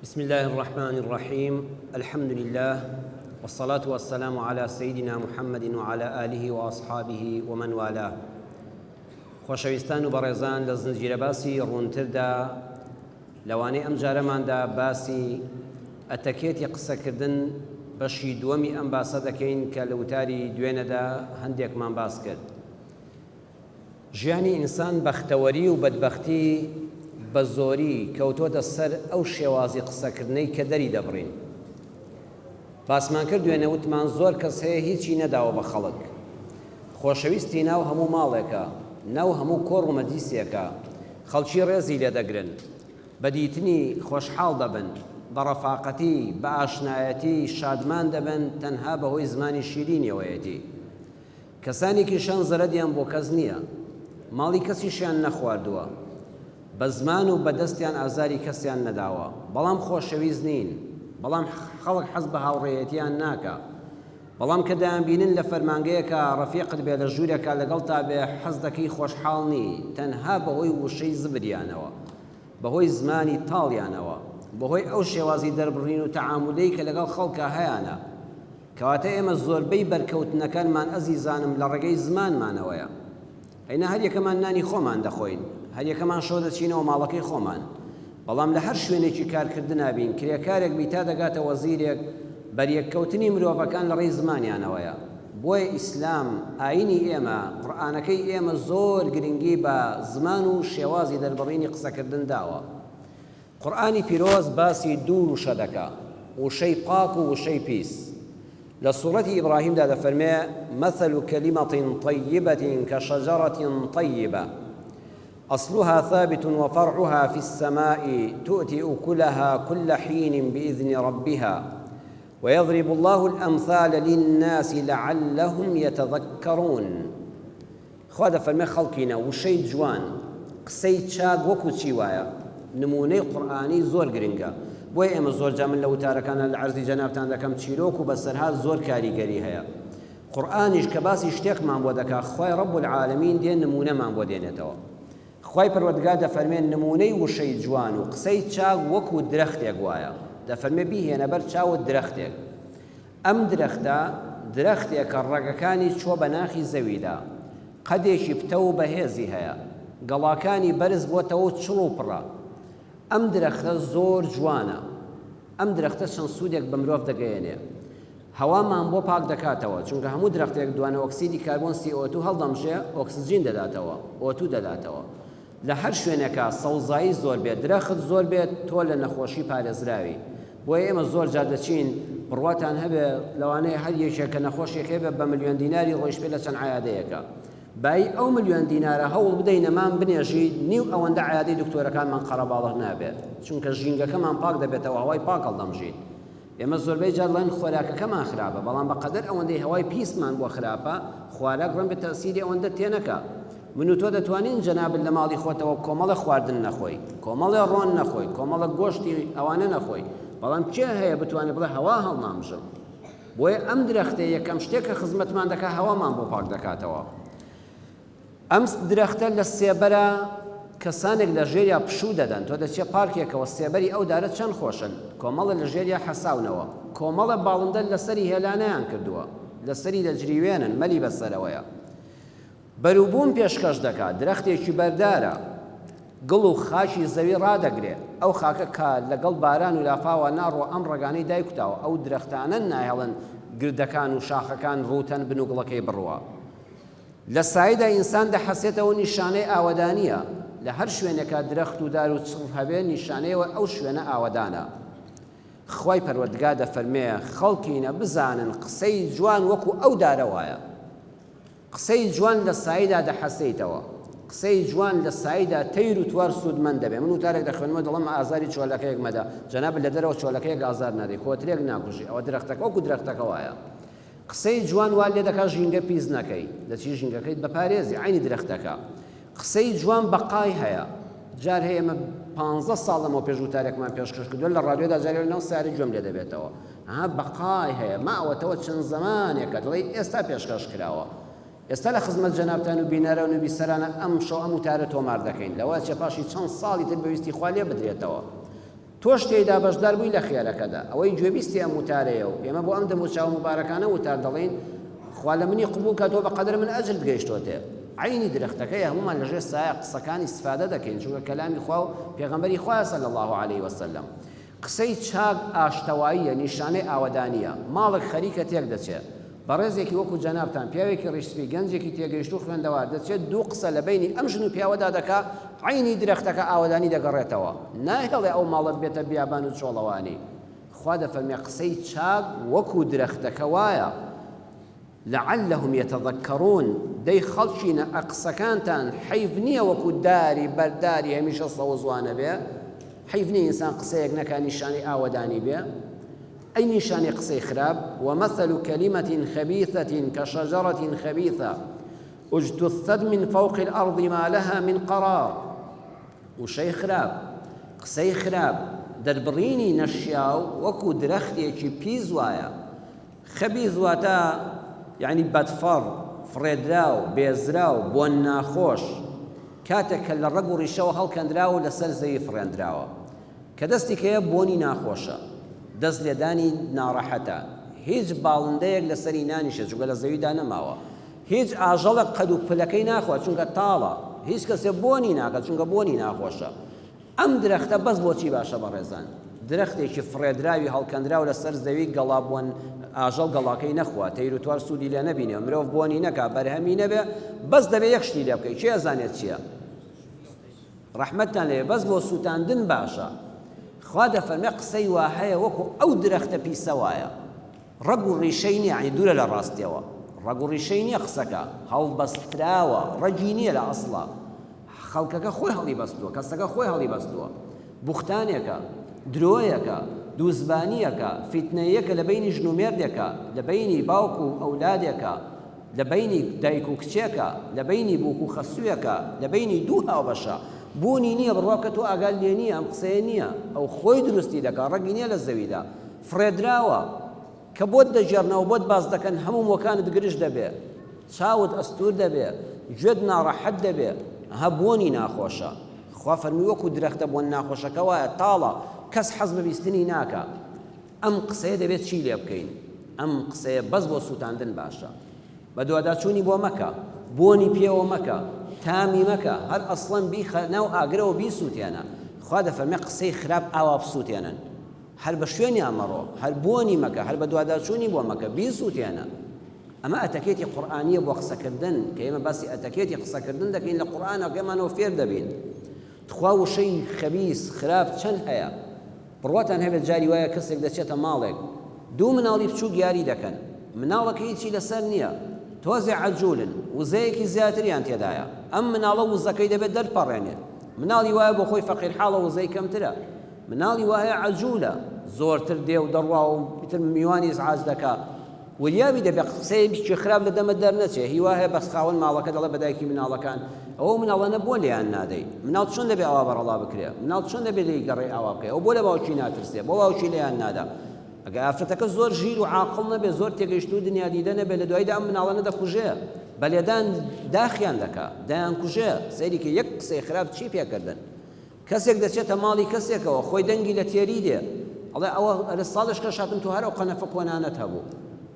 بسم الله الرحمن الرحيم الحمد لله والصلاة والسلام على سيدنا محمد وعلى آله وأصحابه ومن والاه. خۆشەویستان و بەڕێزان لە زنجیرە باسی ڕوونتردا لەوانەی ئەم جارەماندا باسی ئەتەکێتی قسەکردن بەشی دووەمی ئەم باسە دەکەین کە لە وتاری دوێنەدا هەندێکمان باس کرد. ژیانی ئینسان بەختەوەری و بەدبەختی بە زۆری کەوتۆتە سەر ئەو شێوازی قسەکردنەی کە دەری دەبڕین. باسمان کرد دوێنەوتمان زۆر کەس هەیە هیچی نەداوە بە خەڵک. خۆشەویستی ناو هەموو ماڵێکە، ناو هەموو کۆڕ و مەجلیسێکە، خەڵکی ڕێزی لێ دەگرن، بە دیتنی خۆشحاڵ دەبن، بە ڕەفاقەتی، بە ئاشنایەتی شادمان دەبن تەنها بەهۆی زمانی شیرینیەوەیەتی. کەسانێکی شان زەرەدیان بۆ کەس نییە، ماڵی کەسیشیان نەخواردووە، بە زمان و بەدەستیان ئازاری کەسیان نەداوە، بەڵام خۆشەویست نین، بەڵام خەڵک حەز بە هاوڕێیەتیان ناکە، بەڵام کە دەیانبینن لە فەرمانگەیەکە ڕەفیقت بێ لە ژوورێکە لەگەڵ تا بێ حەز دەکەی خۆشحاڵ نی، تەنها بەهۆی وشەی زبریانەوە، بەهۆی زمانی تاڵیانەوە، بەهۆی ئەو شێوازی دەربڕین و تەعامولەی کە لەگەڵ خەڵکە هەیانە. کەواتە ئێمە زۆربەی بەرکەوتنەکانمان ئەزیزانم لە ڕێگەی زمانمانەوەیە. ئەینا هەر یەکەمان نانی خۆمان دەخۆین، هەر یەکەمان شۆ دەچینەوە ماڵەکەی خۆمان، بەڵام لە هەر شوێنێکی کارکردن نابین کرێکارێک بیتا دەگاتە وەزیرێک، بەریەککەوتنی مرۆڤەکان لە ڕێی زمانیانەوەیە. بۆیە ئیسلام ئاینی ئێمە، قورئانەکەی ئێمە زۆر گرنگی بە زمان و شێوازی دەربڕینی قسەکردن داوە. قورئانی پیرۆز باسی دوو وشە دەکا، وشەی پاک و وشەی پیس. لە سوورەتی ئیبراهیمدا دەفەرمێ مەثل كلمة طيبة كشجرة طيبة أصلها ثابت وفرعها في السماء تؤتي أكلها كل حين بإذن ربها ويضرب الله الأمثال للناس لعلهم يتذكرون. خوا دەفەرمێ خەڵکینە وشەی جوان، قسەی چاک وەکو چی وایە، نمونەی قورئانی زۆر گرنگە. بۆیە ئێمە زۆر جا من لە وتارەکانە لە عەرزی جەنابتان دەکەم چیرۆک و بەسەرها زۆر کاریگەری هەیە. قورئانیش کە باسی شتێکمان بۆ دەکا، خوای ڕەب العالەمین دێ نمونەمان بۆ دێنێتەوە. خوای پەروەردگار دەفەرمێ نمونەی وشەی جوان و قسەی چاک وەکو درەختێک وایە، دەفەرمێ بیهێنە بەر چاوت درەختێک. ئەم درەختە درەختێکە ڕەگەکانی چۆ بە ناخی زەویدا، قەدێکی پتە و بەهێزی هەیە، گەڵاکانی بەرز بۆتەوە و چڵ و پڕە. ئەم درەختە زۆر جوانە، ئەم درەختە چەند سوودێک بە مرۆڤ دەگەیەنێ. هەوامان بۆ پاک دەکاتەوە، چونکە هەموو درەختێک دوانە ئۆکسیدی کاربۆن CO2 هەڵدەمشێ، ئۆکسجین دەداتەوە، O2 دەداتەوە. لە هەر شوێنێکە سەوزایی زۆر بێت، درەخت زۆر بێت، تۆ لە نەخۆشی پارێزراوی. بۆیە ئێمە زۆر جار دەچین بڕواتان هەبێ لەوانەیە هەر یەکێک کە نەخۆشێک هەبێ بە ملیۆن دیناری ڕۆیش پێ لە چەند عیادەیەکە. بای ئەو ملیۆن دینارە هەوڵ بدەین نەمان بنێژی، نیو ئەوەندە عیادەی دکتۆرەکانمان قەرەباڵغ نابێت، چونکە ژینگەکەمان پاک دەبێتەوە، هەوای پاک هەڵدەمژین. ئێمە زۆربەی جار لەن خۆراکەکەمان خراپە، بەڵام بەقەدەر ئەوەندەی هەوای پیسمان بۆ خراپە، خواراک ڕەن بە تەسیری ئەوەندە تێنەکە. من و تۆ دەتوانین جەنابن لە ماڵی خۆتەوە کۆمەڵە خواردن نەخۆی، کۆمەڵە ڕۆن نەخۆی، کۆمەڵە گۆشتی ئەوانە نەخۆی، بەڵام کێ هەیە بتوانێت بڵێ هەوا هەڵنامژم؟ بۆیە ئەم درەختە یەکەم شتێکە خزمەتمان دەکات، هەوامان بۆ پاک دەکاتەوە. ئەم درەختە لە سێبەرە کەسانێک لە ژێریا پشوو دەدەن، تۆ دەچێ پارکێکەوە سێبەری ئەو دارە چەند خۆشن، کۆمەڵە لە ژێریا حەساونەوە، کۆمەڵە باڵندە لەسەری هێلانەیان کردووە، لەسەری دەجریوێنن، مەلی بەسەرەوەیە. بەروبوون پێشکەش دەکات، درەختێکی بەردارە، گڵ و خاکی زەوی ڕادەگرێ، ئەو خاکە کە لەگەڵ باران و لافاوە ناڕۆ ئەم ڕێگانەی دایکوتاوە، ئەو درەختانە نایهێڵن گردەکان و شاخەکان ڕوتەن بن و گڵەکەی بڕوە. لە سایدا ئینسان دەحەسێتەوە نیشانەی ئاوەدانیە، لە هەر شوێنێکە درەخت و دار و چڵ هەبێ نیشانەیەوە ئەو شوێنە ئاوەدانە. خوای پەروەردگار دەفەرمێ خەڵکینە بزانن قسەی جوان وەکو ئەو دارە وایە. قسەی جوان لە سایدا دەحەسەیتەوە، قسەی جوان لە سایدا تەیر و توار سوودمەند دەبێ. من وتارێک دەخوێنمە دەڵێم ئازاری چۆلەکەیەک مەدە، جەناب لە دەرەوە چۆلەکەیەک ئازار نەدەی، کۆترێک ناکوژی، ئەوە درەختەکە وەکو درەختەکە وایە. قسەی جوان وا لێ دەکات ژینگە پیس نەکەی، دەچی ژینگەکەیت بەپارێزی عینی درەختەکە. قسەی جوان بەقای هەیە. جار هەیە ئێمە 15 ساڵ لەمەوە پێش وتارێکمان پێشکەش کردووە لە ڕادیۆدا جارێ لەناو ساری گوێم لێ دەبێتەوە، بەقای هەیە، ماوەتەوە چەند زەمانێکە دڵی ئێستا پێشکەش کراوە. ئێستا لە خزمەت جەنابتان و بینەرە و نوویسەرانە ئەم شەو ئەم وتارە تۆمار دەکەین، لەوە چێ پاشی چەند ساڵی تر بەویستی خوا لێ بدرێتەوە. تۆش تێیدا بەشدار بووی لە خێرەکەدا ئەوەی گوێبیستی ئەم وتارەیە و ئێمە بۆ ئەم دەموچاو مبارەکانە وتار دەڵێن خوا لە منی قبول کە تۆ بەقەدر من ئەجر گەیشتۆتێ عینی درەختەکەی هەمومان لەژێر سایە قسەکانی استفادە دەکەین چونکە کەلامی خوا و پێغەمبەری خوا صلی الله علیه وسلم قسەی چاک ئاشتەواییە نیشانەی ئاوەدانیە ماڵێک خەریکە تێک دەچێت بەڕێزێکی وەکو جەنابتان پیاوێکی ڕیشسپی گەنجێکی تێگەیشت و خوێندەوە دەچێت دوو قسە لە بینی ئەم ژن و پیاوەدا دەکا عینی درەختەکە ئاوەدانی دەگەڕێتەوە ناهێڵێ ئەو ماڵت بێتە بیابان و چۆڵەوانی خوا دەفەرمێ قسەی چاک وەکو درەختەکە وایە لعلهم يتذكرون دەی خەڵکینە ئەقسەکانتان حەیف نییە وەکو داری بەرداری هەمیشە سەوزوانە بێ حەیف نییە ئینسان قسەیەک نەکا نیشانی ئاوەدانی بێ أي نشان قصي خراب ومثل كلمة خبيثة كشجرة خبيثة اجتثت من فوق الأرض ما لها من قرار وشي خراب قصي خراب دربريني نشياو وكو درختي كي بيزوايا خبيث واتا يعني بدفر فريدراو بيزراو بون ناخوش كاتك الرقو ريشاو هل كان دراو لسر زي فريندراو كدستي كي بوني ناخوشا دەست لێدانی ناڕەحەتە هیچ باڵندەیەک لەسەری نانیشە چونکە لە زەویدا نەماوە هیچ ئاژەڵێک قەد و پلەکەی ناخوات چونکە تاڵە هیچ کەسێ بۆنی ناکات چونکە بۆنی ناخۆشە ئەم درەختە بەس بۆچی باشە بەڕێزان درەختێکی فڕێدراوی هەڵکەندراو لەسەر زەوی گەڵا بوون ئاژەڵ گەڵاکەی نەخوات تەیروتوار سوودی لێ نەبینێ مرۆڤ بۆنی نەکا بەرهەمی نەبێ بەس دەبێ یەک شتی لێ بکەی چێ ئەزانێت چییە ڕەحمەتتان لێ بەس بۆ سووتاندن باشە خوا دەفەرمێ قسەی وا هەیە وەکو ئەو درەختە پیسەوایە ڕەگ و ڕیشەی نییە یعنی دوورە لە ڕاستیەوە ڕەگ و ڕیشەی نییە قسەکە هەڵبەستراوە ڕەگی نییە لە ئەسڵا خەڵکەکە خۆی هەڵی بەستووە کەسەکە خۆی هەڵی بەستووە بوختانێکە درۆیەکە دووزبانیەکە فیتنەیەکە لە بینی ژن و مێردێکە لە بینی باوک و ئەولادێکە لە بینی دایک و کچێکە لە بینی بووک و خەسوویەکە لە بینی دوو هاوبەشە بوونی نییە بڕواکە تۆ ئاگال لێ نییە ئەم قسەیە نییە ئەو خۆی دروستی دەکا ڕەگی نییە لە زەویدا فرێدراوە کە بۆت دەژێڕنەوە بۆت باز دەکەن هەموو مۆکانت گرش دەبێ چاوت ئەستور دەبێ گوێت ناڕەحەت دەبێ هە بۆنی ناخۆشە خوا فەرمی وەکو درەختە بۆن ناخۆشەکە وایە تاڵە کەس حەز بە بیستنی ناکە ئەم قسەیە دەبێت چی لێ بکەین ئەم قسەیە بەس بۆ سووتاندن باشە بە دوواداچوونی بۆ مەکە بۆنی پێوە مەکە تامی مەکە هەر ئەسڵەن بیخە ناو ئاگرەوە بیسووتێنە خوا دەفەرمێ قسەی خراپ ئاوا بسووتێنن هەر بە شوێنی ئەمەڕۆ هەر بۆنی مەکە هەر بە دوواداچوونی بۆ مەکە بیسووتێنە ئەمە ئەتەکێتی قورئانیە بۆ قسەکردن کە ئێمە باسی ئەتەکێتی قسەکردن دەکەین لە قورئانە کە ئێمانەوە فێر دەبین تخوا وشەی خەبیث خراپ چەند هەیە بڕواتان هەبێت جاری وایە کەسێک دەچێتە ماڵێک دوو مناڵی بچووک یاری دەکەن مناڵەکە هیچی لەسەر نییە تۆزێ عەجوولن وزەیەکی زیاتریان تێدایە ئەم مناڵە وزەکەی دەبێت دەرپەڕێنێت مناڵی وایە بۆ خۆی فەقیر حاڵە وزەی کەمترە مناڵی وایە عەجوولە زۆرتر دێ و دەڕوا و تر میوانی ئزعاج دەکا وریابی دەبێت قسەیەکی خراپ لە دەمە دەرنەچێ هی وایە بەس خاوەن ماڵەکە دەڵێ بە دایکی مناڵەکان ئەوە مناڵانە بۆ لێیان نادەی مناڵ چۆن دەبێ ئەوا بەڕەڵا بکرێ مناڵ چۆن دەبێت لێی گەڕێ ئاوا بکەی ئەو بۆ لە باوکی ناترسێ بۆ باوکی لێیان نادا ئەگە ئافرەتەکە زۆر ژیر و عاقڵ نەبێ زۆر تێگەیشت و دنیا دیدە نەبێ لە دوایدا ئەم مناڵانە دەکوژێ بەلێدان داخیان دەکا دایان کوژێ سەیریکە یەک قسەی خراپ چی پێکردن کەسێک دەچێتە ماڵی کەسێکەوە خۆی دەنگی لە تێری دێ ئەڵێ ئەوە ئەرە ساڵش کە شاتم تو هەر ئەو قەنەفە کۆنانەت هەبوو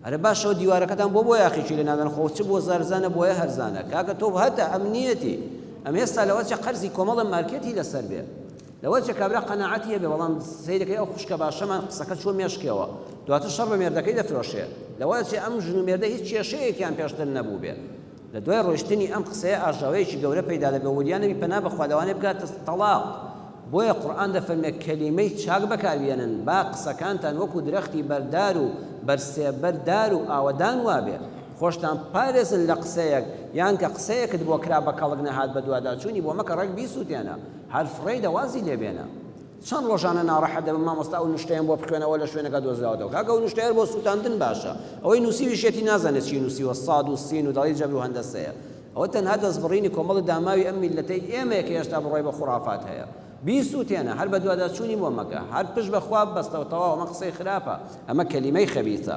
ئەرە باشەوە دیوارەکەتان بۆ یاخیکی لێ نادەن خۆ چ بۆ زارزانە بۆیە هەرزانە کاکە تۆ هەتە ئەمنیەتی ئەم هێستا لەوە چە قەرزی کۆمەڵە مارکێتی لەسەر بێ لەوە چە کابرا قەناعەتیە بێ بەڵام سەیرەکەی ئەو خوشکە باشەمان قسەکە چۆن مێشکەوە دواتر شەڕ بە مێردەکەی دەفرۆشێ لەوە چێ ئەم ژن و مێردە هیچ کێشەیەکیان پێشتر نەبوو بێ لە دوای ڕۆیشتنی ئەم قسەیە ئاژاوەیەکی گەورە پەیدا دەبێ وریانەوی پەنا بەخوا لەوانەیە بگاتە تەڵاق بۆیە قورئان دەفەرمێ کەلیمەی چاک بەکاربێنن با قسەکانتان وەکو درەختی بەردار و بەرسێبەردار و ئاوەدان وابێ خۆشتان پارێزن لە قسەیەک یان کە قسەیەکت بۆ کرا بە کەڵک نەهات بە دوواداچوونی بۆ مەکە ڕێک بیسووتێنە هەر فڕێی دەوازی لێبێنە چەند ڕۆژانە ناڕەحەت دەبن مامۆستا ئەو نوشتەیان بۆ بخوێنەوە لە شوێنەکە دۆزراوەتەوە کاکە ئەو نوشتەیە بۆ سووتاندن باشە ئەوەی نووسیویشێتی نازانێت چی نووسیوە ساد و سین و دەڵی جەبر و هەندەسەیە ئەوە تەنها دەستبڕینی کۆمەڵی داماوی ئەم میلەتەی ئێمەیە کە هێشتا بڕۆی بە خوڕافات هەیە بیسووتێنە هەر بە دوواداچوونی بۆ مەکە هەر پشت بەخوا بەستەوە تەواو ئەمە قسەی خراپە ئەمە کەلیمەی خەبیثە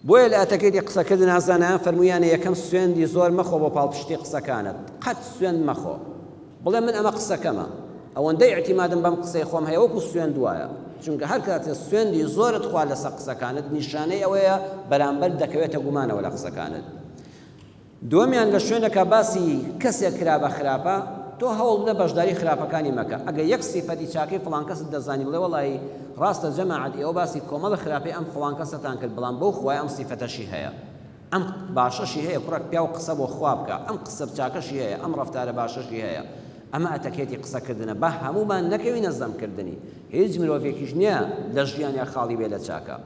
بۆیە لە ئاتەکەیتی قسەکردن هەزانیان فەرموویانە یەکەم سوێندی زۆر مەخۆ بۆ پاڵپشتی قسەکانت قەت سوێند مەخۆ بڵێ من ئەمە قسەکەمە ئەوەندەی اعتیمادم بەم قسەی خۆم هەیە وەکو سوێند وایە چونکە هەر کاتێ سوێندی زۆرت خوا لەسەر قسەکانت نیشانەی ئەوەیە بەرامبەر دەکەوێتە گومانەوە لە قسەکانت. دووەمیان لە شوێنەکە باسی کەسێک کرا بە خراپە تۆ هەوڵ بدە بەشداری خراپەکانی مەکە. ئەگەر یەک سیفەتی چاکەی فڵان کەست دەزانی بڵێ وەڵی ڕاستە جەماعەت ئێوە باسی کۆمەڵە خراپەی ئەم فڵان کەسەتان کرد بەڵام بەو خوای ئەم سیفەتەشی هەیە، ئەم باشەشی هەیە کوڕک پیا و قسە بۆ خوا بکە، ئەم قسە چاکەشی هەیە، ئەم ڕەفتارە باشەشی هەیە. ئەمە ئەتەکێتی قسەکردنە بە هەمومان نەکەوینە زەمکردنی. هیچ مرۆڤێکیش نییە لە ژیانیا خاڵی بێ لە چاکە.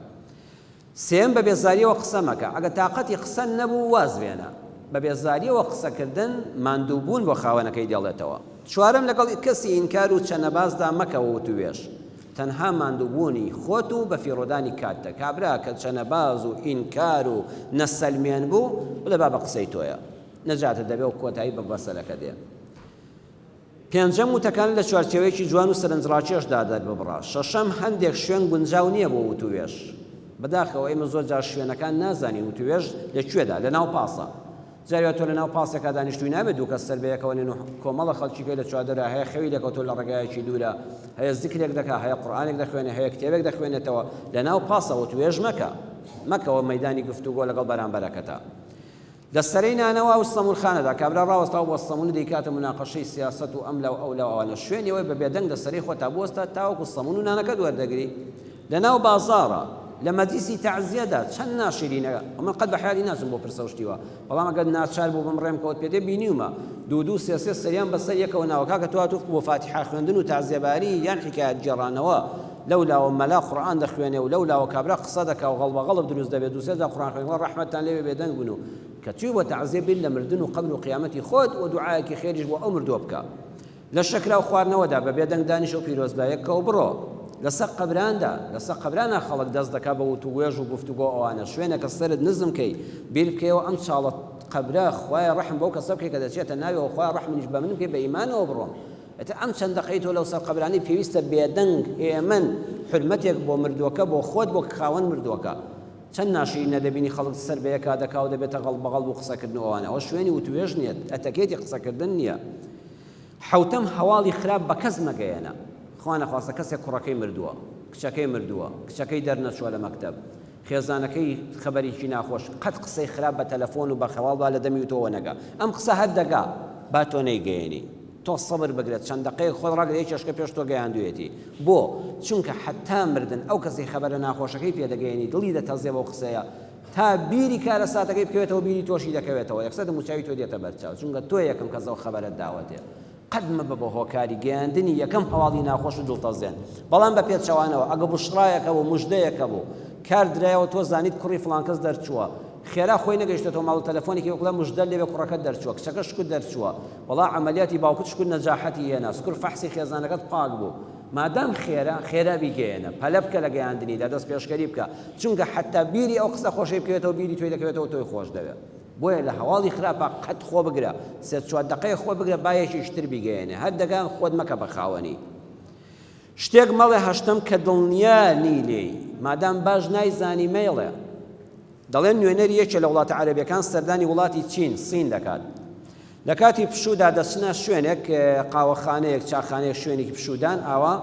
سێم بە بێزاریەوە قسە مەکە. ئەگە تااقەتی قسە نەبوو وازبێنە. بە بێزاریەوە قسەکردن ماندووبوون بۆ خاوەنەکەی دێڵێتەوە. چوارەم لەگەڵ کەسی ئینکار و چەنەبازدا مەکەوە و توێش. تەنها ماندووبوونی خۆت و بە فیڕۆدانی کاتتە. کابرا کە چەنەباز و ئینکار و نەسەلمێن بوو بڵێ با بە قسەی تۆیە. نەجاتە دەبێ و کۆتایی بە بەسەرەکە دێ. پێنجەم وتەکان لە چوارچێوەیەکی جوان و سەرنجڕاکێشدا دەرببڕا. شەشەم هەندێک شوێن گونجاو نییە بۆ وتوێش. بەداخەوە ئێمە زۆر جار شوێنەکان نازانی وتوێش لەکوێدا لە ناو پاسە. جارێ تۆ لە ناو پاسێکا دانیشتووی نابێت دوو کەس سەر بەیەکەوە نێن و کۆمەڵە خەڵکیکەی لە چوادەرە هەیە خەوی دەکەوتۆ لە ڕێگایەکی دوورە، هەیە زیکرێک دەکا، هەیە قورئانێک دەخوێنێ، هەیە کتێبێک دەخوێنێتەوە. لە ناو پاسەوە توێژ مەکەوە مەیدانی گفتوگۆ لەگەڵ بەرامبەرەکەتە. لە سەرەی نانەوە و سەمونخانەدا کابرا ڕاوەستاوە بۆ سەمون دەیکاتە مناقەشەی سیاسەت و ئەم لەو ئەو لەوانە شوێنەوەی بە بێدەنگ لە سەرەی خۆتا بوەستە تاوەکو سەمون و نانەکەت وەردەگری. لە ناو بازاڕە لە مەجلیسی تەعزیەدا چەند ناشرینەکە ئەمە قەت بە حیاتی ناچم بۆ پرسە شتیوە، بەڵام ئەگەر ناچار بوو بم ڕێم کەوت پێدێ بینیومە دوو سێ سەریان بەسەر یەکەوە ناوە کاکە تواتوف بۆ فاتحە خوێندن و تەعزیەباری یان حکایەت گێڕانەوە لەولاوە مەلا قورئان دەخوێنێ و لەولاوە کابرا قسە دەکا و غەڵبەغەڵب دروست دەبێت دوو سێدا قورئان خوێندن ڕەحمەتتان لێوێ بێدەنگ بوون و کە توی بۆ تەعزیە بین لە مردن و قەبر و قیامەتی خۆت و دوعایەکی خێریش بۆ ئەو مردووە بکە. لە شەکرا و خواردنەوەدا بە بێدەنگ دانیشە و پیرۆزبایەکە و بڕۆ. لەسەر قەبرانە خەڵک دەست دەکا بە وتوێژ و گفتوگۆ ئەوانە شوێنێکە سەرت نزم کەی بیر بکەیەوە ئەم چاڵە قەبرا خوایە ڕەحم بەو کەسە بکەی کە دەچێتە ناویەوە خوایە ڕەحمنیش بە من بکەی بە ئیمانەوە بڕۆم. ئەتە ئەم چەند دەقەی تۆ لەو سەر قەبرانی پێویستە بێدەنگ ئێمن حرمەتێک بۆ مردووەکە بۆ خۆت بۆ خاوەن مردووەکە. چەند ناشرین نەدەبینی خەڵک سەر بەیەکا دەکا و دەبێتە غەڵبەغەڵ و قسەکردنەوەوانە. ئەوە شوێنی وتوێژ نییە، ئەتەکێتی قسەکردن نییە. حەوتەم هەواڵی خراپ بە کەس مەگەیەنە. خوا نەخواستە کەسێک کوڕەکەی مردووە، کچەکەی مردووە، کچەکەی دەرنەچووە لە مەکتەب، خێزانەکەی خەبەریکی ناخۆش، قەت قسەی خراپ بە تەلەفۆن و بە خەواڵدا لە دەمی تۆوە نەگا. ئەم قسە هەر دەگا با تۆ نەیگەیەنی. تۆ سەبر بگرێت چەند دقەیەک خۆت ڕاگرێت چێشکە پێش تۆ گەیاندوێتی. بۆ چونکە حتا مردن ئەو کەسی خەبەرە ناخۆشەکەی پێدەگەیەنی دڵی دەتەزێ بەو قسەیە تا بیری کارە ساتەکەی بکەوێتەوە بیری تۆشی دەکەوێتەوە یەکسەر دەموچاوی تۆ دێتە بەرچاو چونکە تۆ یەکەم کەسەوە خەبەرت داوەتێ. قەت مەبە بە هۆکاری گەیاندنی یەکەم هەواڵی ناخۆش و دڵتەزێن، بەڵام بە پێچەوانەوە ئەگە بشڕایەکە بوو مژدەیەکە بوو کار درایەوە تۆ زانیت کوڕی فڵان کەس دەرچووە خێرا خۆی نەگەیشتێتەوە ماڵ تەلەفۆنێکی وەکڵە مژدە لێوێ کوڕەکەت دەرچووە کچەکە شکوت دەرچووە وەڵا عەمەلیاتی باوکت شکوت نەجاحەتی هێنا سکور فەحسی خێزانەکەت پاک بوو مادام خێرا بیگەیەنە پەلە بکە لە گەیاندنیدا دەست پێشکەری بکە چونکە حتا بیری ئەو قسە خۆشەی بکەوێتەوە بیری تۆی دەکەوێتەوە تۆی خۆش دەوێت. بۆیە لە هەواڵی خراپە قەت خۆ بگرە سێ چوار دقەیە خۆ بگرە بایەکی شتر بیگەیەنێ هەر دەگان خۆت مەکە بە خاوەنی. شتێک مەڵێ هەشتم کە دڵنیانی لێی مادام باش نایزانی مەیڵێ دەڵێن نوێنەری یەکێ لە وڵاتە عەرەبیەکان سەردانی وڵاتی سین دەکات. لە کاتی پشوودا دەچنە شوێنێک قاوەخانەیەک چاخانەیەک شوێنێکی پشوودان ئاوا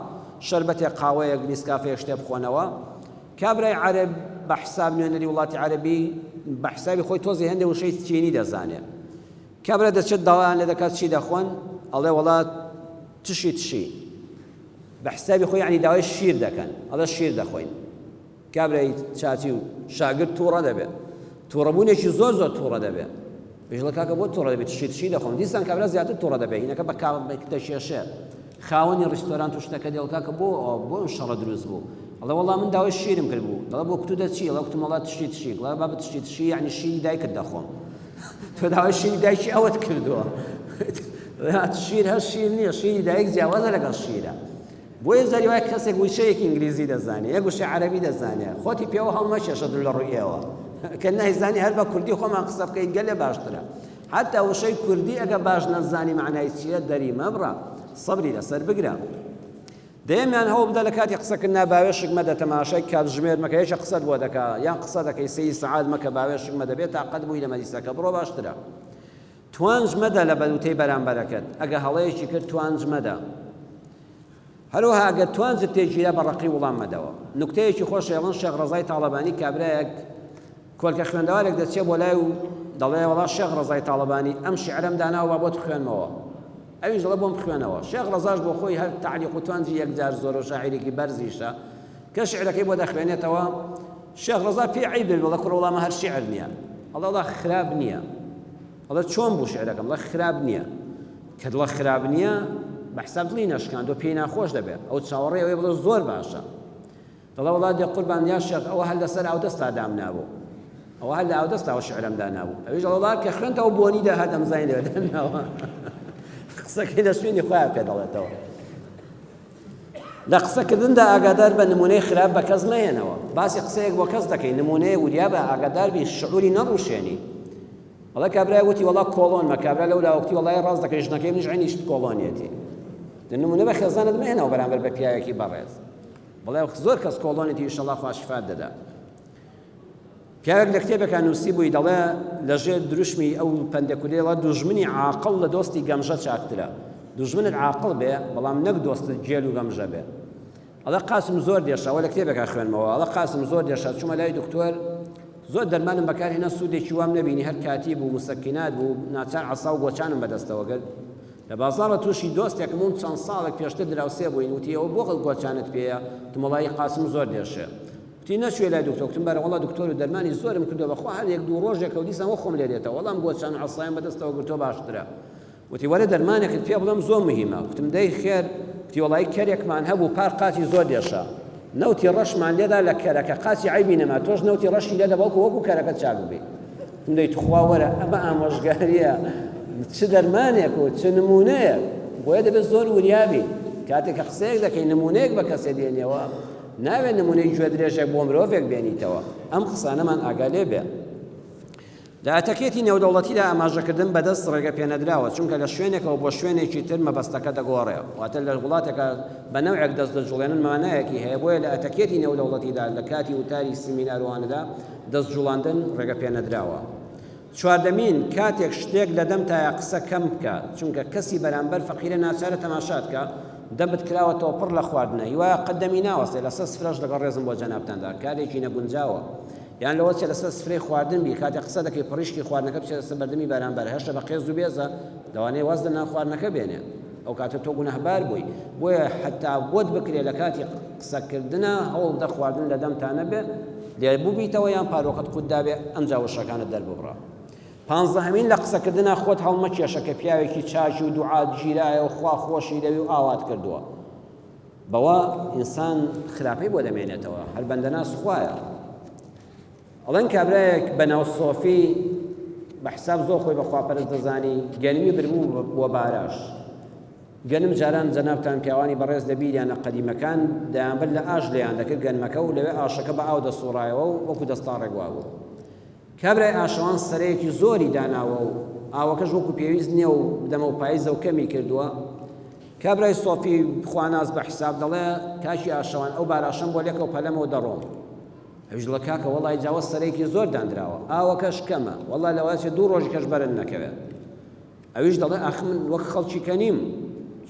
شەربەتێک قاوەیەک نیسکافەیەک شتێ بخۆنەوە کابرای عەرەب بە حساب نوێنەری وڵاتی عەرەبی بە حسابی خۆی تۆزی هەندێک وشەی چینی دەزانێت. کابرا دەچێت داوایان لێ دەکات چی دەخۆن ئەڵێ وڵات تشی بە حسابی خۆی یعنی داوای شیر دەکەن ئەڵێ شیر دەخۆین. کابرای چاچی و شاگرد تووڕە دەبێت تووڕەبوونێکی زۆر تووڕە دەبێت بێژڵە کاکە بۆ تووڕە دەبێت تشی دەخۆن دیسان کابرا زیاتر تووڕە دەبێت هینەکە بە کتەشێشێ خاوەنی ڕیستۆران و شتەکە دێڵ کاکە بۆ ئەم شەڕە دروست بوو ئەڵێ وەڵام من داوای شیرم کرد بوو دەڵێ بۆ کتو دەچی ئەڵێ کتم وڵات تشی گڵێ بابە تشی یعنی شیری دایکت دەخۆم تۆ داوای شیری دایکی ئەوەت کردووە شیر هەر شیر نییە شیری دایک جیاوازە لەگەڵ شیرە. بۆیە زەری وایە کەسێک وشەیەکی ئینگلیزی دەزانێت یەک وشەی عەرەبی دەزانێت خۆتی پێوە هەڵمەشێشە لە ڕوویەوە کە نایزانی هەر بە کوردی خۆمان قسە بکەین گەلێ باشترە. حتا وشەی کوردی ئەگە باش نەزانی معنای چییە دەری مەبڕە سەبری لەسەر بگرە. دەیەمیان هەوڵ بدە لە کاتی قسەکردنا باوێشک مەدە تەماشای کاتژمێر مەکە هێچە قسەت بۆ دەکا یان قسە دەکەی سەی سەعات مەکە باوێشک مەدە بێت تاقەت بووی لە مەجلیسەکە بڕۆ باشترە. توانج مەدە لە بەدوتەی بەرامبەرەکەت ئەگە هەڵەیەکی کرد توانج مەدە هەروەها ئەگەر توانجت تێگیرە بە ڕقی وەڵام مەدەوە. نوکتەیەکی خۆش ئێڵن شێخ ڕەزای تاڵەبانی کابرایەک کۆلکە خوێندەوارێک دەچێت بۆ لای و دەڵێ وەڵا شێخ ڕەزای تاڵەبانی ئەم شیعرەم داناوە با بۆت بخوێنمەوە. ئەویش دەڵێ بۆم بخوێنەوە. شێخ ڕەزاش بۆ خۆی هەر تعلیق و توانجی یەکجار زۆر و شاعیرێکی بەرزیشە کە شیعرەکەی بۆ دەخوێنێتەوە. شێخ ڕەزا پێی عیب بێت بڵێ کوڕە وەڵامە هەر شیعر نییە. ئەڵێ خراپ نییە. ئەڵێ چۆن بوو شیعرەکەم؟ دڵێ خراپ نییە. کە دڵە خراپ نییە بەحساب دڵی نەشکاند و پێی ناخۆش دەبێت. ئەو چاوەڕێ ئەوەی بڵێ زۆر باشە. دڵە وەڵا دێ قوربان یا شێخ ئەوە هەر لەسەر ئاودەستا دام نابوو. ئەوە هەر لە ئاودەستاوە شیعرەمدا نابوو. ئەویش دەڵێ کە خوێنتەوە بۆنیدا هات ئەمزانی لێ دەناوە. قسەکەی لە شوێنی خۆیان پێ دەڵێتەوە. لە قسەکردندا ئاگادار بە نمونەی خراپ بە کەس مەهێنەوە. باسی قسەیەک بۆ کەس دەکەی نمونەیە وریا بە ئاگادار بی شعوری نەڕوشێنی. وەڵا کابرای وتی وەڵا کۆڵۆنمە کابرا لەو لاوەکتی وەڵای ڕاست دەکەی ژنەکەی منیش عینیشت کۆڵۆنیەتی. نمونە بە خێزانت مەهێنەوە بەرامبەر بە پیاوێکی بەڕێز. بەڵێ زۆر کەس کۆڵۆنیەتی ئینشەڵڵا خوا شیفات دەدا. پیاوێک لە کتێبێکە نووسی بووی دەڵێ لەژێر دروشمی ئەو پەندەکولێڵە دوژمنی عاقڵ لە دۆستی گەمژە چاکترە. دوژمنت عاقڵ بێ بەڵام نەک دۆستت جێل و گەمژە بێ. ئەڵێ قاسم زۆر دێشە وە لە کتێبێکە خوێنمەوە ئەڵێ قاسم زۆر دێشە چوومە لای دکتۆر زۆر دەرمانم بەکارهێنا سوودێکی وام نەبینی هەر کاتی بوو مسەکینات بوو ناچار عەسا و گۆچانم بەدەستەوە گرت. لە بازاڕە تووشی دۆستێکم و چەند ساڵێک پێشتر دراوسێ بووین وتی ئەوە بۆ گۆچانت پێیە تمەڵای قاسم زۆر دێشێ. وتی نەچوێ لای دکتۆر وتم بەرە وەڵا دکتۆر و دەرمانی زۆرم کردووە بەخوا هەر یەک دوو ڕۆژێکە و دیسان وە خۆم لێ دێتەوە وەڵام گۆچان و عەسایان بەدەستەوە گرتۆ باشترە. وتی وەرە دەرمانێکت پێ بڵێم زۆر مهمە. وتم دەی خێر وتی وەڵای کەرێکمان هەبوو پار قاتی زۆر دێشە. نەوتی ڕەشمان لێدا لە کەرەکە قاچی عیبی نەما تۆش نەوتی ڕەشی لێدا بەڵکو وەکو کەرەکەت چاک بێ. وتم دەی توخوا وەرە ئەمە ئامۆژگاریە چ دەرمانێک و چ نمونەیەک بۆیە دەبێت زۆر وریابی کاتێک کە قسەیەک دەکەی نمونەیەک بە کەسێ دێنیەوە ناوێت نمونەی گوێ درێژێک بۆ مرۆڤێک بێنیتەوە. ئەم قسانەمان ئاگا لێ بێ. لە ئەتەکێتی نێودەوڵەتیدا ئاماژەکردن بەدەست ڕێگە پێنەدراوە چونکە لە شوێنێکەوە بۆ شوێنێکی تر مەبەستەکە دەگۆڕێ واتە لە وڵاتێکە بە نەوعێک دەست دەجوڵێنن مانایەکی هەیە بۆیە لە ئەتەکێتی نێودەوڵەتیدا لە کاتی وتاری سیمینارۆوانەدا دەست جوڵاندن ڕێگە پێنەدراوە. چواردەمین کاتێک شتێک لە دەم تایە قسە کەم بکە چونکە کەسی بەرامبەر فەقیرە ناچارە تەماشات کە دەمت کراوەتەوە پڕ لە خواردنە هیوایە قەدەمی ناوەستێ لەسەر سفرەش لەگەڵ ڕێزم بۆ جەنابتاندا کارێکی نەگونجاوە یان لەوە چێ لەسەر سفرەی خواردن بی کاتێک قسە دەکەی پڕیشکی خواردنەکە بچێت لەسەر بەردەمی بەرامبەر هێشتا بە قێز و بێزە لەوانەیە واز لە ناو خواردنەکە بێنێ ئەو کاتە تۆ گونەهبار بووی بۆیە حتا بۆت بکرێ لە کاتی قسەکردنە هەوڵ بدە خواردن لە دەمتانە بێ لێبوو بیتەوە یان پارۆقەت قوتدا بێ ئەم جاوەشەکانت دەرببڕە. پانزدەهەمین لە قسەکردنە خۆت هەڵمەکێشە کە پیاوێکی چاچی و دوعات گیرایە و خوا خۆشی دەوی و ئاوات کردووە بەوە ئینسان خراپەی بۆ دەمێنێتەوە هەر بەندەناس خوایە. ئەڵێن کابرایەک بەناو سۆفی بە حساب زۆر خۆی بە خواپەرست دەزانی گەنمی بربوو بۆ باراش گەنم جاران جەنابتان پیاوانی بەڕێز دەبیریانە قەدیمەکان دەیانبەر لە ئاش لێیان دەکرد گەنمەکە و لەوێ ئاشەکە بە ئاو دەسوڕایەوە و وەکو دەستاڕێک وا بوو. کابرای ئاشەوان سەرەیەکی زۆری داناوە و ئاوەکەش وەکو پێویست نییە و دەمە و پاییزە و کەمی کردووە. کابرای سۆفی خواناز بە حساب دەڵێ کاشی ئاشەوان ئەو باراشەم بۆ لێکەوە پەلەمەوە دەڕۆم. ئەویش دڵە کاکە وەڵای جاوە سەرەیەکی زۆر دانراوە ئاوەکەش کەمە وەڵای لەوازێ دوو ڕۆژی کەش بەرن نەکەوێت. ئەویش دەڵێ ئاخ من وەک خەڵکی کەنیم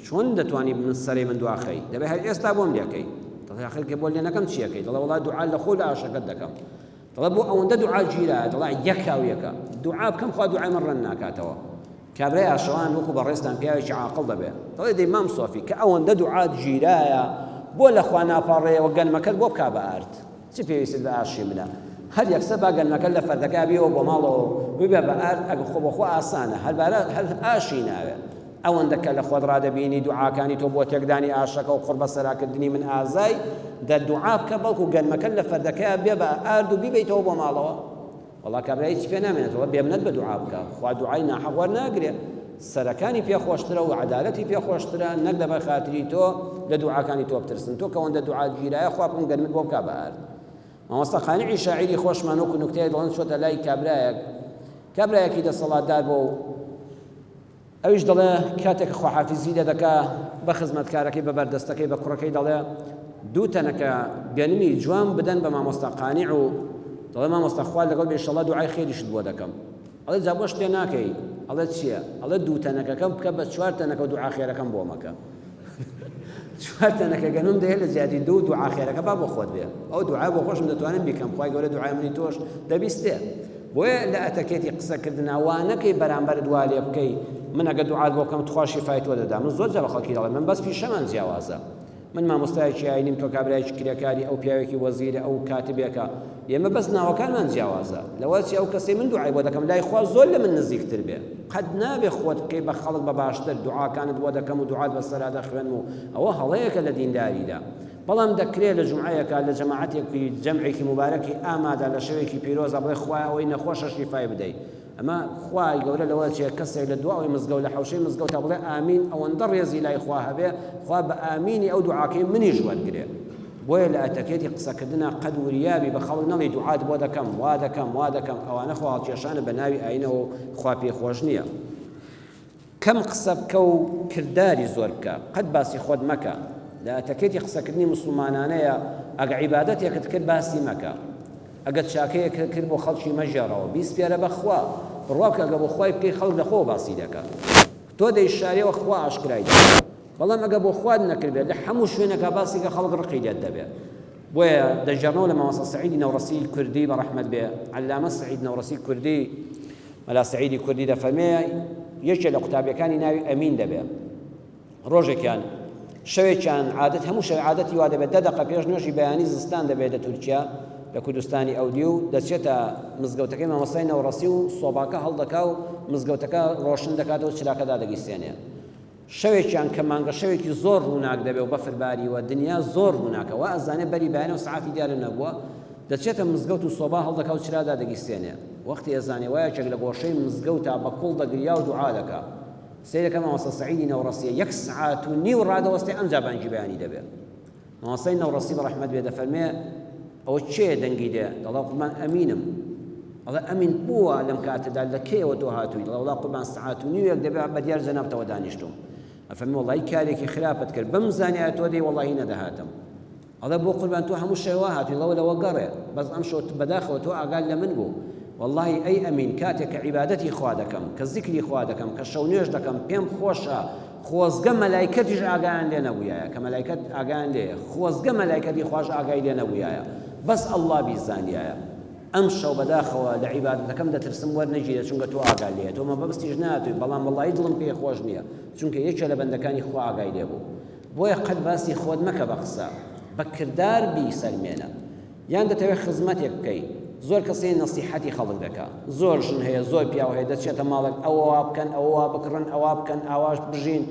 چۆن دەتوانی من سەرەی من دواخەی دەبێت هەر ئێستا بۆم لێکەی دەڵێ ئاخرکە بۆ لێ نەکەم چیەکەی دەڵێ وەڵای دوعا لە خۆ لە ئاشەکەت دەکەم دەڵێ بۆ ئەوەندە دوعا گیرایە دەڵێ یەکا و یەکە دوعا بکەم خوا دوعای من ڕەن ناکاتەوە. کابرای ئاشەوان وەکو بەڕێستان پیاوێکی عاقڵ دەبێت دەڵێ دەی مام سۆفی کە ئەوەندە دوعات گیرایە بۆ لە خوا ناپەڕێەوە گەنمەکەت بۆ بکا بە ئارد چ پێویستت بە ئاشی منە هەر یەکسە با گەنمەکە لە فەردەکە بێەوە بۆ ماڵەوە ببێ بە ئارد ئەگە خۆ بەخۆ ئاسانە هەربارە هەر ئاشی ناوێت ئەوەندە کە لە خۆت ڕادەبینی دوعاکانی تۆ بۆ تێکدانی ئاشەکە و قڕبە سەراکردنی من ئازای دە دوعا بکە بەڵکو گەنمەکە لە فەردەکە بێ بە ئارد و بیبیتەوە بۆ ماڵەوە. وەڵا کابرای هیچ پێ نامێنێتەوە بێمنەت بە دوعا بکە خوا دوعای ناحەق وەرناگرێت سەرەکانی پێخۆشترە و عەدالەتی پێخۆشترە نەک لەبەر خاتری تۆ لە دوعاکانی تۆ بترسن تۆ کە ئەوەندە دوعات گیرایە خوا بم گەنمت بۆ بکا بە ئارد. مامۆستا قانیعی شاعیری خۆشمان وەکو نوکتەیە دەڵێن چۆتە لای کابرایەکی دەسەڵاتدار بۆ ئەویش دەڵێ کاتێک خواحافیزی لێ دەکا بە خزمەتکارەکەی بە بەردەستەکەی بە کوڕەکەی دەڵێ دوو تەنەکە گەنمی جوان بدەن بە مامۆستا قانیع و دەڵێ مامۆستا خوا لەگەڵ بێ ئینشەڵڵا دوعای خێریشت بۆ دەکەم. ئەڵێ جا بۆ شتێ ناکەی ئەڵێ چییە؟ ئەڵێ دوو تەنەکەکەم بکە بە چوار تەنەکە و دوعا خێرەکەم بۆ مەکە. چوارتەنەکە گەنم دەهێت لە زیادی دوو دوعا خێرەکە با بۆ خۆت بێ ئەو دوعا بۆ خۆشم دەتوانم بیکەم خوای گەورە دوعای منی تۆش دەبیستێ بۆیە لە ئەتەکێتی قسەکردنا وانەکەی بەرامبەر دوا لێ بکەی من ئەگە دوعات بۆ بکەم تخوا شیفای تۆ دەدام من زۆر جا بە خەڵکی دەڵێم من بەس پیشەمان جیاوازە من مامۆستایەکی ئاینیم تۆ کابرایەکی کرێکاری ئەو پیاوێکی وەزیرە ئەو کاتبێکە ئێمە بەس ناوەکانمان جیاوازە لەوەچی ئەو کەسەی من دوعای بۆ دەکەم لای خوا زۆر لە من نزیکتر بێ قەت نابێ خۆت بکەی بە خەڵک بە باشتر دوعاکانت بۆ دەکەم و دوعات بەسەرا دەخوێنم و ئەوە هەڵەیەکە لە دینداریدا بەڵام دەکرێت لە جومعەیەکە لە جەماعەتێکی جەمعێکی مبارەکی ئامادە لە شەوێکی پیرۆزە بڵێ خوای ئەوەی نەخۆشە شیفای بدەیت ئەمە خوای گەورە لەوە چێ کەسێک لە دواوی مزگەوت لە حەوشەی مزگەوتە بڵێ ئامین ئەوەندە ڕێزی لای خوا هەبێ خوا بە ئامینی ئەو دوعاکەی منیش وەرگرێ بۆیە لە ئەتەکێتی قسەکردنا قەد وریابی بە خەڵک نەڵی دوعات بۆ دەکەم وا دەکەم ئەوانە خواڵکێشانە بە ناوی ئاینەوە خوا پێخۆش نییە کەم قسە بکە و کردداری زۆر بکە قەت باسی خۆت مەکە لە ئەتەکێتی قسەکردنی مسلمانانەیە ئەگە عیبادەتێکت کرد باسی مەکە ئەگەر چاکەیەک کرد بۆ خەڵکی مەژێڕەوە بیسپێرە بەخوا بڕواکە ئەگە بۆ خوای بکەی خەڵک لە خۆ باسی دەکات تۆ دەیشارەوە خوا ئاشکرای دەکات بەڵام ئەگە بۆ خواد نەکردبێت لە هەموو شوێنەکە باسیکە خەڵک ڕقی لێت دەبێت بۆیە دەژێڕنەوە لە مامۆستا سەعیدی نەوڕەسی کوردی بە ڕەحمەت بێ عەلامە سەعید نەوڕەسی کوردی مەلا سەعیدی کوردی دەفەرمێ یەکێک لە قوتابیەکانی ناوی ئەمین دەبێت ڕۆژێکیان شەوێکیان عادەت هەموو شەوێ عادەتی وا دەبێت 10 دقە پێش نوێژی بەیانی زستان دەبێت لە تورکیا لە کوردستانی ئەودی و دەچێتە مزگەوتەکەی مامۆستای نەوڕەسی و سۆباکە هەڵدەکا و مزگەوتەکە ڕۆشن دەکاتەوە چراکەدا دەگەیستێنێ شەوێکیان کە مانگە شەوێکی زۆر ڕووناک دەبێت و بەفرباری و دنیا زۆر ڕووناکەوە ئەزانێ بەری بەیانە و سعاتی دیارە نەبووە دەچێتە مزگەوت و سۆبا هەڵدەکا و چرادا دەگەیستێنێ وەختی ئەزانێ وایەکێک لە گۆشەی مزگەوتە بە کوڵ دەگریا و دوعا دەکا سیرەکە مامۆستا سەعیدی نەوڕەسیە 1.5 ساعت ڕادەوەستێ ئەمجا بانگی بەیانی دەبێت مامۆستای نەوڕەسی بە ڕەحمەت بێ دەفەرمێ ئەوە چێ دەنگی دێ دەڵا قوربان ئەمینم ئەڵێ ئەمین بووە لەم کاتەدا لە کێوە تۆ هاتووی دەڵا قوربان 1.5 ساعت دەبێت بە دیار جەنابتەوە دانیشتم ئەفەرمی وەڵڵی کارێکی خراپت کرد بەم زانیایە تۆ دەی وەڵڵی نەدەهاتم ئەڵێ بۆ قوربان تۆ هەموو شەوە هاتووی لەوە گەڕێ بەس ئەم شەو بەداخەوە تۆ ئاگال لە من بوو والله ئەی ئەمین کاتێک کە عیبادەتی خوا دەکەم کە زیکری خوا دەکەم کە شەو نوێژ دەکەم پێم خۆشە خۆزگە مەلایکەتیش ئاگایان لێ نەبوویایە کە مەلایکەت ئاگایان لێ خۆزگە مەلایکەتی خوش ئاگای لێ نەبوویایە بەس ئەڵڵا بیزانیایە ئەم شەو بەداخەوە لە عیبادەتەکەم دەترسم وەرنەگیرێ چونکە تۆ ئاگای لێ تۆ مەبەستیش ناتووی بەڵام وەڵڵی دڵم پێ خۆش نییە چونکە یەکێک لە بەندەکانی خوا ئاگای لێ بوو بۆیە قەت باسی خۆت مەکە بە قسە بە کردار بیسەلمێنە یان دەتەوێت خزمەتێک بکەی زۆر کەسێ نەسیحەتی خەڵک دەکات زۆر ژن هەیە زۆر پیاو هەیە دەچێتە ماڵێک ئەوە بکەن ئەوە بکڕن ئەوە بکەن ئاواش بژین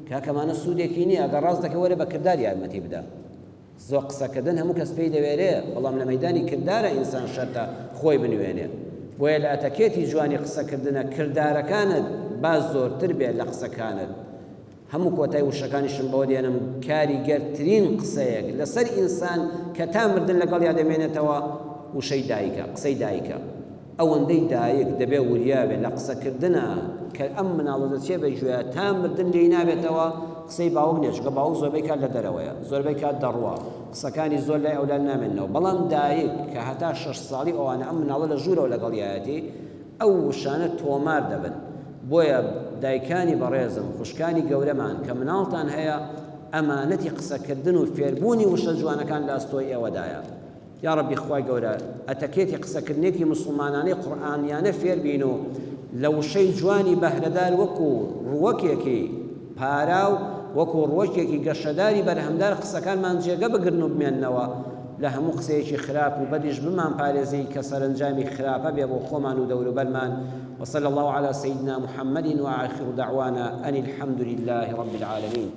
کاکەمانە سوودێکی نییە ئەگەر ڕاست دەکە وەرە بە کردار یارمەتی بدە زۆر قسەکردن هەموو کەس پێی دەوێرێ بەڵام لە مەیدانی کردارە ئینسان شەرتە خۆی بنوێنێ بۆیە لە ئەتەکێتی جوانی قسەکردنە کردارەکانت باز زۆرتر بێت لە قسەکانت هەموو کۆتای وشەکانیشم بەوە دێنم کاریگەرترین قسەیەک لەسەر ئینسان کە تا مردن لەگەڵ یا دەمێنێتەوە وشەی دایکە قسەی دایکە ئەوەندەی دایک دەبێ وریابێ لە قسەکردنە کە ئەم مناڵە دەچێ بەگوێ تا مردن لێی نابێتەوە قسەی باوک نیە چونکە باوک زۆربەی کات لە دەرەوەیە زۆربەی کات دەڕوە قسەکانی زۆر لای ئەولاد نامێنەوە بەڵام دایک کە هەتا 6 ساڵی ئەوانە ئەم مناڵە لە ژوورەوە لەگەڵیایەتی ئەو وشانە تۆمار دەبن بۆیە دایکانی بەڕێزم خوشکانی گەورەمان کە مناڵتان هەیە ئەمانەتی قسەکردن و فێربوونی وشە جوانەکان لە ئەستۆی ئێوەدایە یا ربی خوای گەورە ئەتەکێتی قسەکردنێکی مسلمانانەی قورئانیانە فێربین و لە وشەی جوانی بەهرەدار وەکو ڕووەکێکی پارا و وەکو ڕووەکێکی گەشەداری بەرهەمدار قسەکانمان جێگە بگرن و بمێننەوە لە هەموو قسەیەکی خراپ و بەدیش بمان پارێزەی کە سەرنجامی خراپە بێ بۆ خۆمان و دەوروبەرمان وصلى الله على سيدنا محمد وآخر دعوانا أن الحمد لله رب العالمين